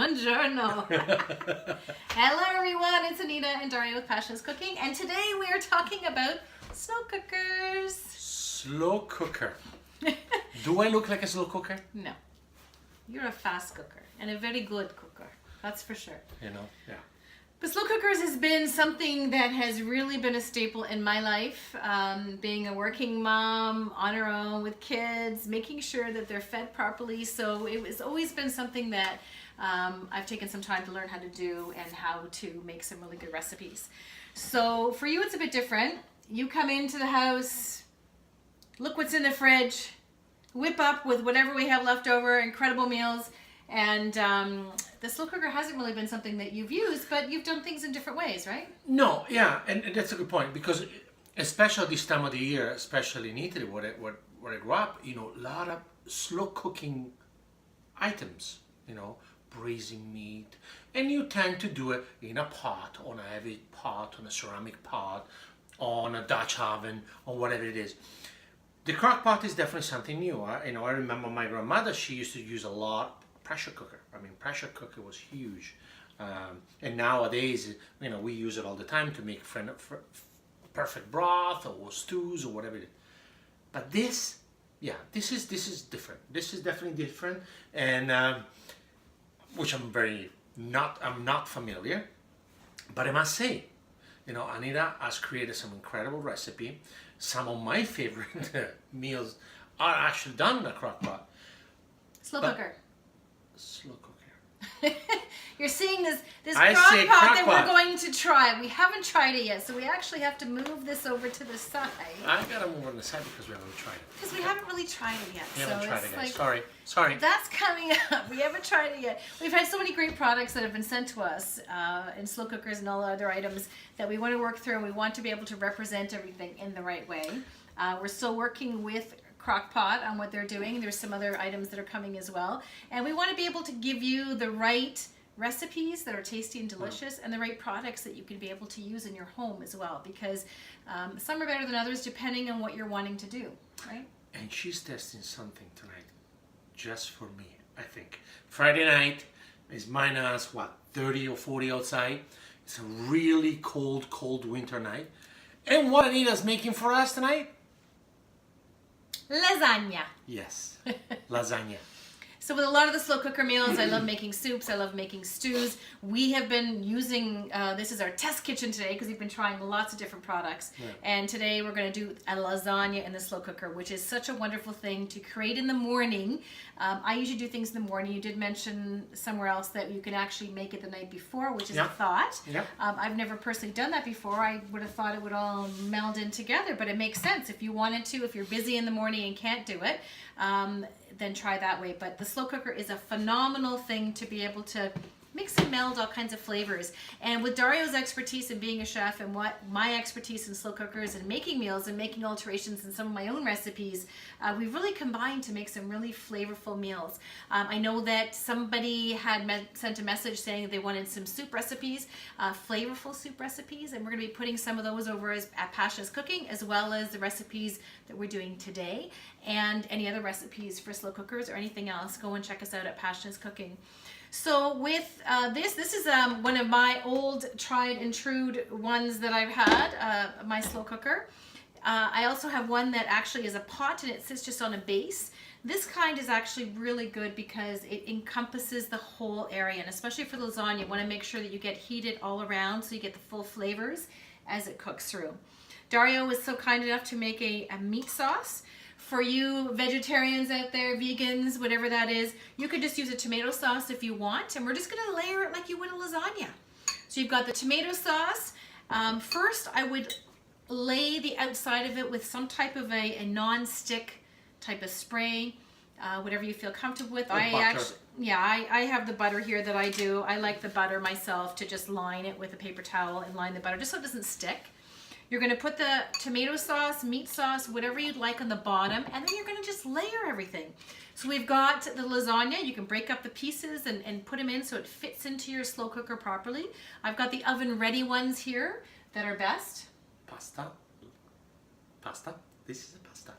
Buongiorno. Hello everyone, it's Anita and Daria with Passion's Cooking, and today we are talking about slow cookers. Slow cooker. Do I look like a slow cooker? No. You're a fast cooker and a very good cooker. That's for sure. You know, yeah. But slow cookers has been something that has really been a staple in my life. Being a working mom on her own with kids, making sure that they're fed properly. So it was always been something that I've taken some time to learn how to do and how to make some really good recipes. So for you, it's a bit different. You come into the house, look what's in the fridge, whip up with whatever we have left over, incredible meals. And the slow cooker hasn't really been something that you've used, but you've done things in different ways, right? No, yeah, and that's a good point, because especially this time of the year, especially in Italy, where I grew up, you know, a lot of slow cooking items, you know, braising meat, and you tend to do it in a pot, on a heavy pot, on a ceramic pot, on a Dutch oven, or whatever it is. The crock pot is definitely something new. You know, I remember my grandmother, she used to use a lot pressure cooker. I mean, pressure cooker was huge. And nowadays, you know, we use it all the time to make perfect broth or stews or whatever it is. But this, yeah, this is different. This is definitely different, and which I'm not familiar. But I must say, you know, Anita has created some incredible recipe. Some of my favorite meals are actually done in a crock pot. Slow cooker. Slow cooker. You're seeing this I crock say pot crock that pot. we're going to try. We haven't tried it yet, so we actually have to move this over to the side. I gotta move on the side because we haven't tried it. Because we haven't really tried it yet. We haven't so tried it's it, guys. like, Sorry. That's coming up. We haven't tried it yet. We've had so many great products that have been sent to us in slow cookers and all other items that we want to work through, and we want to be able to represent everything in the right way. We're still working with Crock-Pot on what they're doing. There's some other items that are coming as well, and we want to be able to give you the right recipes that are tasty and delicious, and the right products that you can be able to use in your home as well, because some are better than others depending on what you're wanting to do, right? And she's testing something tonight just for me, I think. Friday night is minus, what, 30 or 40 outside. It's a really cold winter night. And what Anita's making for us tonight? Lasagna. Yes, lasagna. So with a lot of the slow cooker meals, I love making soups, I love making stews. We have been using, this is our test kitchen today because we've been trying lots of different products. Yeah. And today we're going to do a lasagna in the slow cooker, which is such a wonderful thing to create in the morning. I usually do things in the morning. You did mention somewhere else that you can actually make it the night before, which is a thought. Yeah. I've never personally done that before. I would have thought it would all meld in together, but it makes sense. If you wanted to, if you're busy in the morning and can't do it, then try that way. But the slow cooker is a phenomenal thing to be able to mix and meld all kinds of flavors. And with Dario's expertise in being a chef and what my expertise in slow cookers and making meals and making alterations in some of my own recipes, we've really combined to make some really flavorful meals. I know that somebody had sent a message saying that they wanted some soup recipes, flavorful soup recipes, and we're going to be putting some of those over at Passion's Cooking, as well as the recipes that we're doing today, and any other recipes for slow cookers or anything else. Go and check us out at Passion's Cooking. So with this is one of my old tried and true ones that I've had, my slow cooker. I also have one that actually is a pot and it sits just on a base. This kind is actually really good because it encompasses the whole area, and especially for lasagna, you want to make sure that you get heated all around so you get the full flavors as it cooks through. Dario was so kind enough to make a meat sauce. For you vegetarians out there, vegans, whatever that is, you could just use a tomato sauce if you want, and we're just going to layer it like you would a lasagna. So you've got the tomato sauce. First, I would lay the outside of it with some type of a non-stick type of spray, whatever you feel comfortable with. I have the butter here that I do. I like the butter myself to just line it with a paper towel and line the butter just so it doesn't stick. You're going to put the tomato sauce, meat sauce, whatever you'd like on the bottom, and then you're going to just layer everything. So we've got the lasagna. You can break up the pieces and put them in so it fits into your slow cooker properly. I've got the oven ready ones here that are best. Pasta. This is a pasta.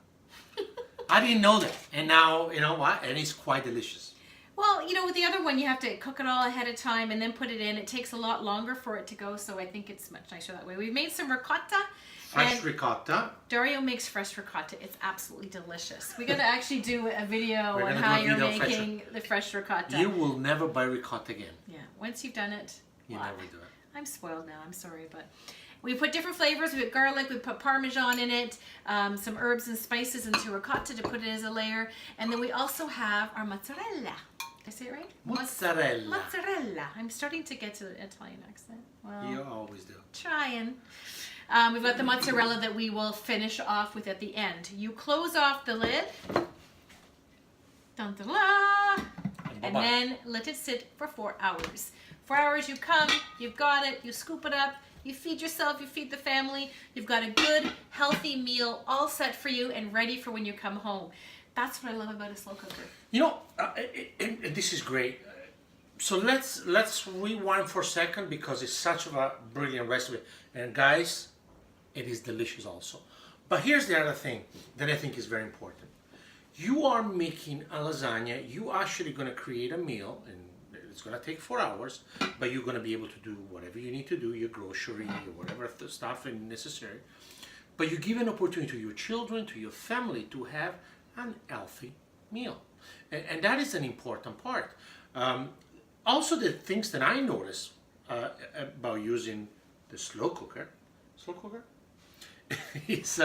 I didn't know that, and now you know what, and it's quite delicious. Well, with the other one, you have to cook it all ahead of time and then put it in. It takes a lot longer for it to go, so I think it's much nicer that way. We've made some ricotta. Fresh ricotta. Dario makes fresh ricotta. It's absolutely delicious. We got to actually do a video We're on gonna how do a you're video of making the fresh ricotta. You will never buy ricotta again. Yeah, once you've done it. You well, never do it. I'm spoiled now. I'm sorry, but we put different flavors. We put garlic. We put Parmesan in it. Some herbs and spices into ricotta to put it as a layer. And then we also have our mozzarella. Did I say it right? Mozzarella. Mozzarella. I'm starting to get to the Italian accent. Well, You always do. trying. We've got the mozzarella that we will finish off with at the end. You close off the lid. Dun, dun, dun, and then let it sit for 4 hours. 4 hours, you come, you've got it, you scoop it up, you feed yourself, you feed the family. You've got a good, healthy meal all set for you and ready for when you come home. That's what I love about a slow cooker. And this is great. So let's rewind for a second because it's such a brilliant recipe. And guys, it is delicious also. But here's the other thing that I think is very important. You are making a lasagna. You actually going to create a meal, and it's going to take 4 hours, but you're going to be able to do whatever you need to do, your grocery, or whatever stuff is necessary. But you give an opportunity to your children, to your family, to have an healthy meal. And that is an important part. Also, the things that I notice about using the slow cooker is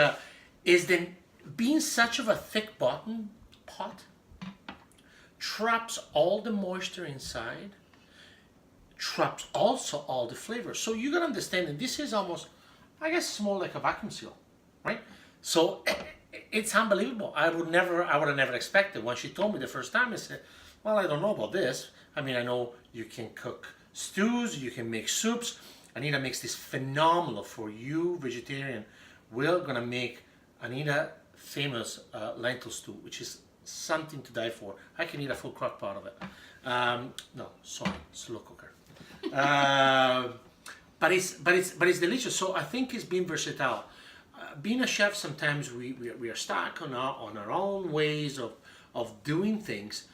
then being such of a thick bottom pot traps all the moisture inside, traps also all the flavor. So you gotta understand that this is almost, I guess, it's more like a vacuum seal, right? So it's unbelievable. I would have never expected. When she told me the first time, I said, well, I don't know about this. I mean, I know you can cook stews, you can make soups. Anita makes this phenomenal for you, vegetarian. We're gonna make Anita famous lentil stew, which is something to die for. I can eat a full crock pot of it. No, sorry, slow cooker. But it's delicious. So I think it's being versatile. Being a chef, sometimes we are stuck on our own ways of doing things.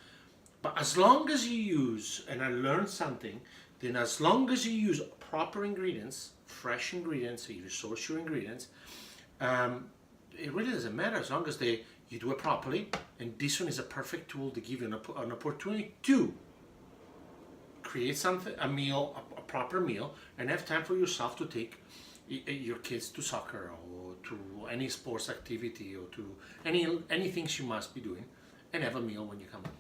But as long as you use, and I learned something, then as long as you use proper ingredients, fresh ingredients, so you source your ingredients, it really doesn't matter as long as you do it properly. And this one is a perfect tool to give you an opportunity to create a meal, a proper meal, and have time for yourself to take your kids to soccer or to any sports activity or to any things you must be doing, and have a meal when you come home.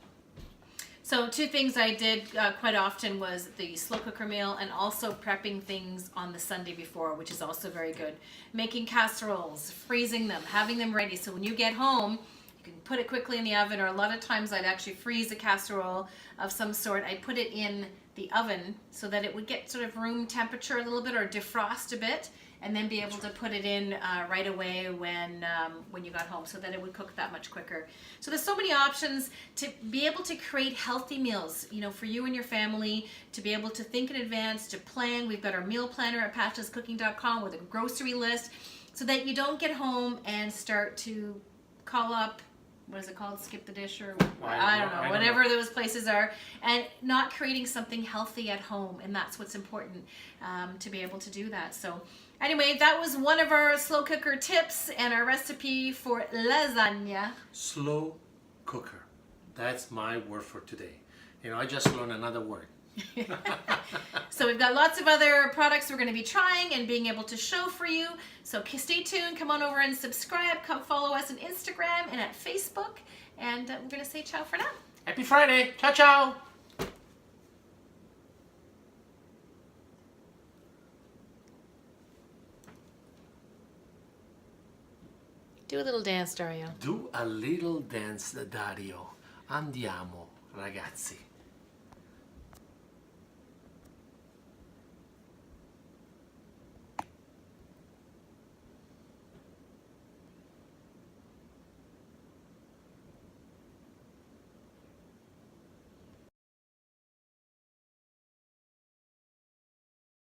So 2 things I did quite often was the slow cooker meal and also prepping things on the Sunday before, which is also very good. Making casseroles, freezing them, having them ready. So when you get home, you can put it quickly in the oven, or a lot of times I'd actually freeze a casserole of some sort. I'd put it in the oven so that it would get sort of room temperature a little bit or defrost a bit, and then be able to put it in right away when you got home, so that it would cook that much quicker. So there's so many options to be able to create healthy meals, for you and your family, to be able to think in advance, to plan. We've got our meal planner at patchescooking.com with a grocery list, so that you don't get home and start to call up, what is it called? Skip the dish, or I don't know, whatever those places are, and not creating something healthy at home. And that's what's important, to be able to do that. So anyway, that was one of our slow cooker tips and our recipe for lasagna. Slow cooker. That's my word for today. I just learned another word. So we've got lots of other products we're going to be trying and being able to show for you. So stay tuned. Come on over and subscribe. Come follow us on Instagram and at Facebook. And we're going to say ciao for now. Happy Friday. Ciao, ciao. Do a little dance, Dario. Do a little dance, Dario. Andiamo, ragazzi.